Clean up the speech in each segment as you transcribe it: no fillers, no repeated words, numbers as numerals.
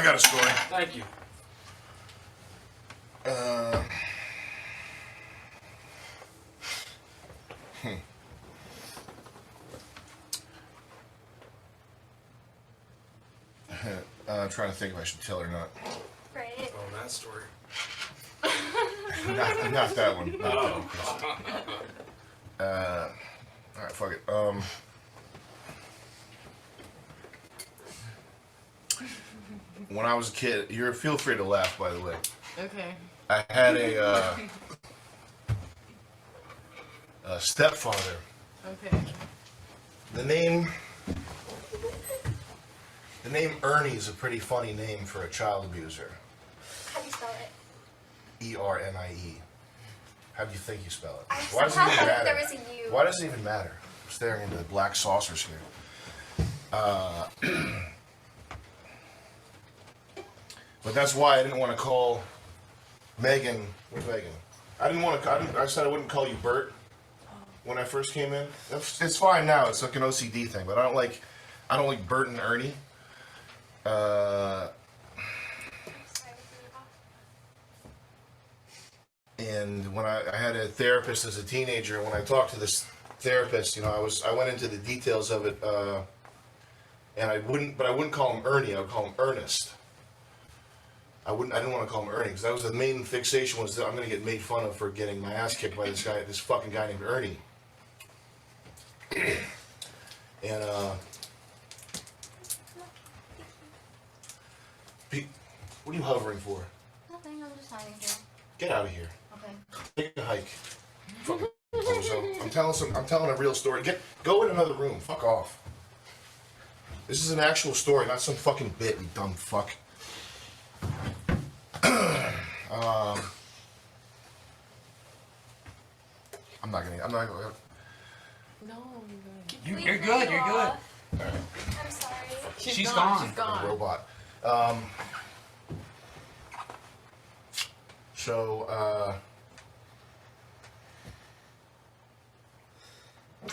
got a story. Thank you. I'm trying to think if I should tell or not. Right. Oh, that story. Not that one. Not Oh. that one. Alright, fuck it. When I was a kid, feel free to laugh, by the way. Okay. I had a stepfather. Okay. The name Ernie is a pretty funny name for a child abuser. How do you spell it? E-R-N-I-E. How do you think you spell it? I Why does it somehow even thought matter? there was a U. Why does it even matter? I'm staring into black saucers here. But that's why I didn't want to call Megan. Where's Megan? I said I wouldn't call you Bert when I first came in. It's fine now. It's like an OCD thing, but I don't like Bert and Ernie. And when I had a therapist as a teenager, when I talked to this therapist, I went into the details of it, and I wouldn't call him Ernie. I would call him Ernest. I didn't want to call him Ernie because that was the main fixation, was that I'm going to get made fun of for getting my ass kicked by this fucking guy named Ernie. And Pete, what are you hovering for? Nothing, I'm just hiding here. Get out of here. Okay. Take a hike. Fucking bozo. I'm telling a real story. Go in another room. Fuck off. This is an actual story, not some fucking bit, you dumb fuck. I'm not gonna. No, You're good. You're good. I'm sorry. She's gone. She's gone. Robot.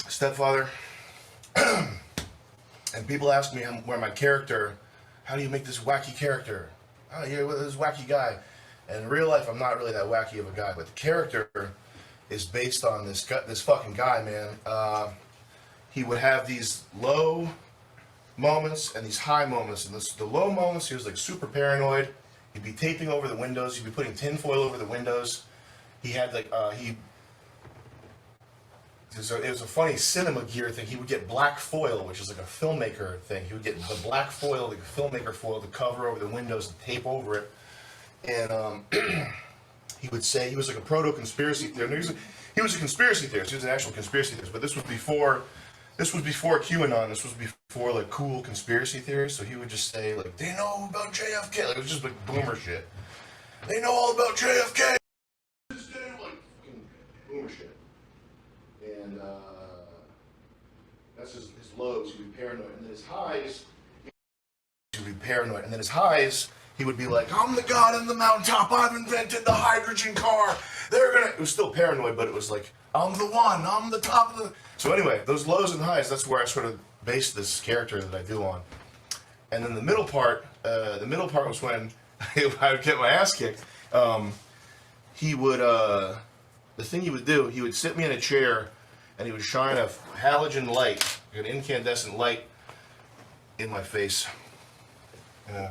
Stepfather, and people ask me where my character, how do you make this wacky character? Oh, you're this wacky guy. And in real life, I'm not really that wacky of a guy, but the character is based on this fucking guy, man. He would have these low moments and these high moments. And the low moments, he was like super paranoid. He'd be taping over the windows. He'd be putting tinfoil over the windows. He had like it was a funny cinema gear thing. He would get black foil, which is like a filmmaker thing. He would get the black foil, like a filmmaker foil, to cover over the windows and tape over it. And he would say he was like a proto-conspiracy theorist. He was a conspiracy theorist. He was an actual conspiracy theorist. But this was before QAnon. This was before like cool conspiracy theories. So he would just say like, they know about JFK. Like, it was just like boomer shit. They know all about JFK. Like fucking boomer shit. And that's his lows. He'd be paranoid, and then his highs. He'd be paranoid, and then his highs. He would be like, I'm the god on the mountaintop. I've invented the hydrogen car. It was still paranoid, but it was like, I'm the one. I'm the top of the. So anyway, those lows and highs. That's where I sort of based this character that I do on. And then the middle part was when I would get my ass kicked. He would. The thing he would do, he would sit me in a chair, and he would shine a halogen light, an incandescent light, in my face. Yeah.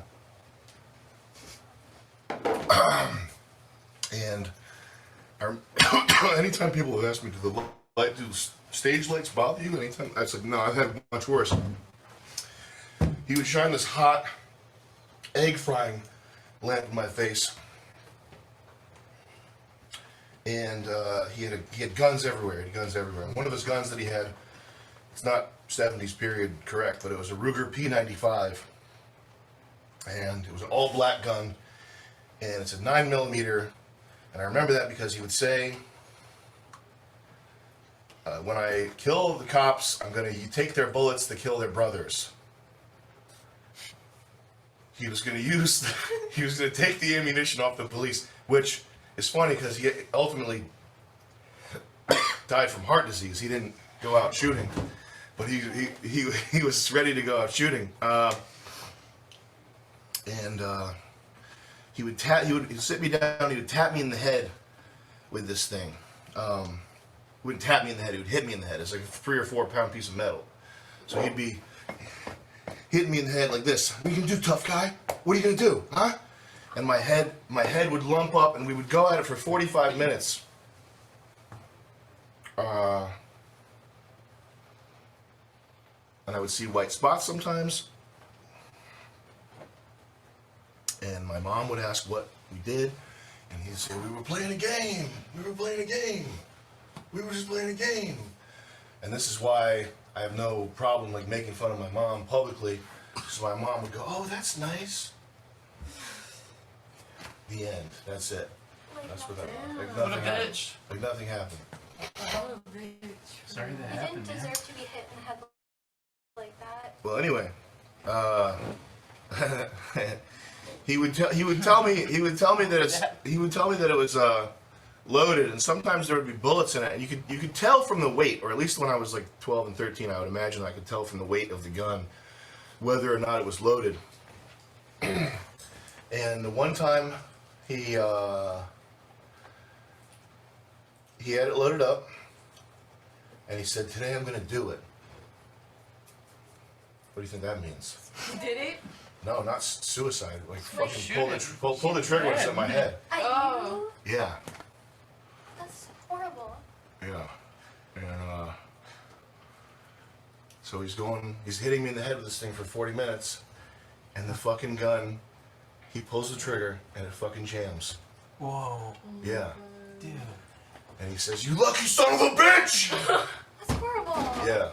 And anytime people have asked me, do stage lights bother you? Anytime I said no, I've had much worse. He would shine this hot egg frying lamp in my face, and he had guns everywhere. He had guns everywhere. One of his guns that he had, it's not 70s period correct, but it was a Ruger P95, and it was an all black gun. And it's a 9mm, and I remember that because he would say, when I kill the cops, I'm going to take their bullets to kill their brothers. He was going to take the ammunition off the police, which is funny because he ultimately died from heart disease. He didn't go out shooting, but he was ready to go out shooting. and he would sit me down. He would tap me in the head with this thing. He wouldn't tap me in the head. He would hit me in the head. It's like a 3 or 4 pound piece of metal. So he'd be hitting me in the head like this. What are you gonna do, tough guy? What are you gonna do, huh? And my head would lump up, and we would go at it for 45 minutes. And I would see white spots sometimes. And my mom would ask what we did, and he'd say, "We were playing a game. We were playing a game. We were just playing a game." And this is why I have no problem like making fun of my mom publicly, because my mom would go, "Oh, that's nice." The end. That's it. That's what that was. Like What a nothing happened. bitch. Like nothing happened. Oh, bitch. Sorry that You happened, didn't man. deserve to be hit in the head like that. Well, anyway, he would tell me that it was loaded, and sometimes there would be bullets in it, and you could tell from the weight, or at least when I was like 12 and 13, I would imagine I could tell from the weight of the gun whether or not it was loaded. And the one time he had it loaded up, and he said, "Today I'm going to do it." What do you think that means? You did it? No, not suicide. Like fucking shoot pull the trigger when it's in my head. At Oh. you? Yeah, That's horrible. yeah. And so he's hitting me in the head with this thing for 40 minutes, and the fucking gun, he pulls the trigger and it fucking jams. Whoa, Yeah. dude. And he says, "You lucky son of a bitch!" That's horrible. Yeah.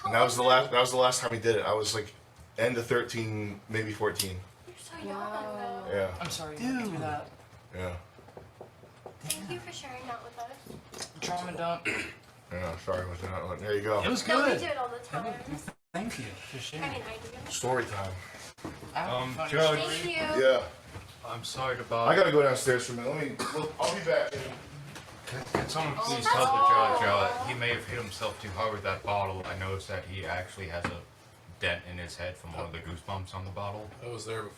And that was the last time he did it. I was like end of 13, maybe 14. You're so young, Wow. though. Yeah. I'm sorry. Dude. Do that. Yeah. Thank you for sharing that with us. Trauma dump. Yeah. Sorry about that. There you go. It was No, we good. do it all the time. Thank you for I sharing. mean, I do. Story time. Funny Judge. story. Thank you. Yeah. I'm sorry to I bother. gotta go downstairs for a minute. I'll be back. Can someone please that's tell the judge awful. he may have hit himself too hard with that bottle. I noticed that he actually has a dent in his head from one of the goosebumps on the bottle. I was there before.